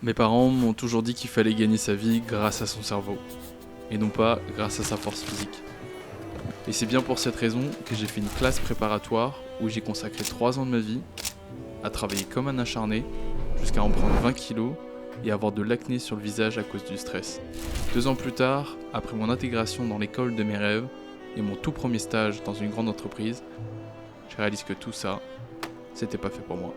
Mes parents m'ont toujours dit qu'il fallait gagner sa vie grâce à son cerveau, et non pas grâce à sa force physique. Et c'est bien pour cette raison que j'ai fait une classe préparatoire où j'ai consacré 3 ans de ma vie à travailler comme un acharné, jusqu'à en prendre 20 kilos et avoir de l'acné sur le visage à cause du stress. 2 ans plus tard, après mon intégration dans l'école de mes rêves et mon tout premier stage dans une grande entreprise, je réalise que tout ça, c'était pas fait pour moi.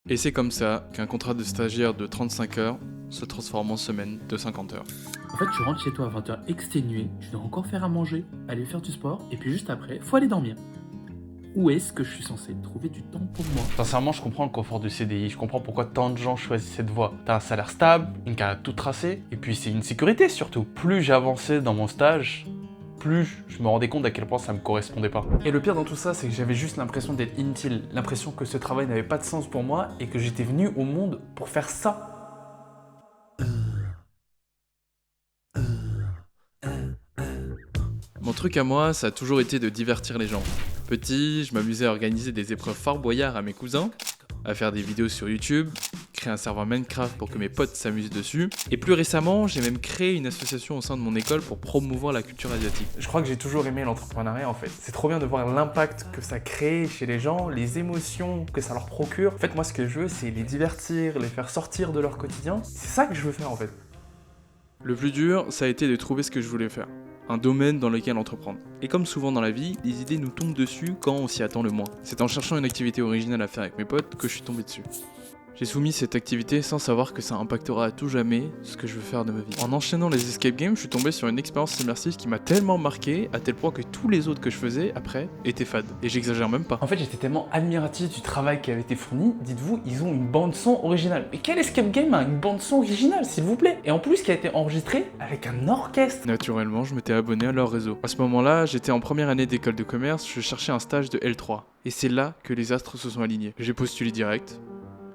Et c'est comme ça qu'un contrat de stagiaire de 35 heures se transforme en semaine de 50 heures. En fait, tu rentres chez toi à 20h exténué, tu dois encore faire à manger, aller faire du sport, et puis juste après, faut aller dormir. Où est-ce que je suis censé trouver du temps pour moi? Sincèrement, je comprends le confort du CDI, je comprends pourquoi tant de gens choisissent cette voie. T'as un salaire stable, une carrière toute tracée, et puis c'est une sécurité surtout. Plus j'avançais dans mon stage, plus je me rendais compte à quel point ça me correspondait pas. Et le pire dans tout ça, c'est que j'avais juste l'impression d'être inutile, l'impression que ce travail n'avait pas de sens pour moi et que j'étais venu au monde pour faire ça. Mon truc à moi, ça a toujours été de divertir les gens. Petit, je m'amusais à organiser des épreuves Fort Boyard à mes cousins, à faire des vidéos sur YouTube, créer un serveur Minecraft pour que mes potes s'amusent dessus, et plus récemment, j'ai même créé une association au sein de mon école pour promouvoir la culture asiatique. Je crois que j'ai toujours aimé l'entrepreneuriat en fait. C'est trop bien de voir l'impact que ça crée chez les gens, les émotions que ça leur procure. En fait, moi ce que je veux, c'est les divertir, les faire sortir de leur quotidien. C'est ça que je veux faire en fait. Le plus dur, ça a été de trouver ce que je voulais faire. Un domaine dans lequel entreprendre. Et comme souvent dans la vie, les idées nous tombent dessus quand on s'y attend le moins. C'est en cherchant une activité originale à faire avec mes potes que je suis tombé dessus. J'ai soumis cette activité sans savoir que ça impactera à tout jamais ce que je veux faire de ma vie. En enchaînant les escape games, je suis tombé sur une expérience immersive qui m'a tellement marqué, à tel point que tous les autres que je faisais après étaient fades. Et j'exagère même pas. En fait, j'étais tellement admiratif du travail qui avait été fourni. Dites-vous, ils ont une bande son originale. Mais quel escape game a une bande son originale, s'il vous plaît? Et en plus, qui a été enregistrée avec un orchestre. Naturellement, je m'étais abonné à leur réseau. À ce moment-là, j'étais en première année d'école de commerce, je cherchais un stage de L3. Et c'est là que les astres se sont alignés. J'ai postulé direct,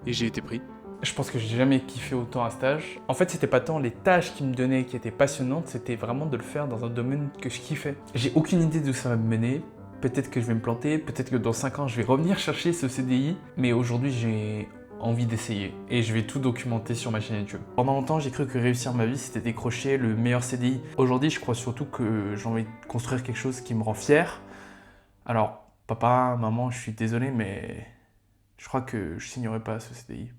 et j'ai été pris. Je pense que j'ai jamais kiffé autant un stage. En fait, c'était pas tant les tâches qui me donnaient qui étaient passionnantes, c'était vraiment de le faire dans un domaine que je kiffais. J'ai aucune idée d'où ça va me mener. Peut-être que je vais me planter, peut-être que dans 5 ans, je vais revenir chercher ce CDI. Mais aujourd'hui, j'ai envie d'essayer. Et je vais tout documenter sur ma chaîne YouTube. Pendant longtemps, j'ai cru que réussir ma vie, c'était décrocher le meilleur CDI. Aujourd'hui, je crois surtout que j'ai envie de construire quelque chose qui me rend fier. Alors, papa, maman, je suis désolé, mais je crois que je signerai pas ce CDI.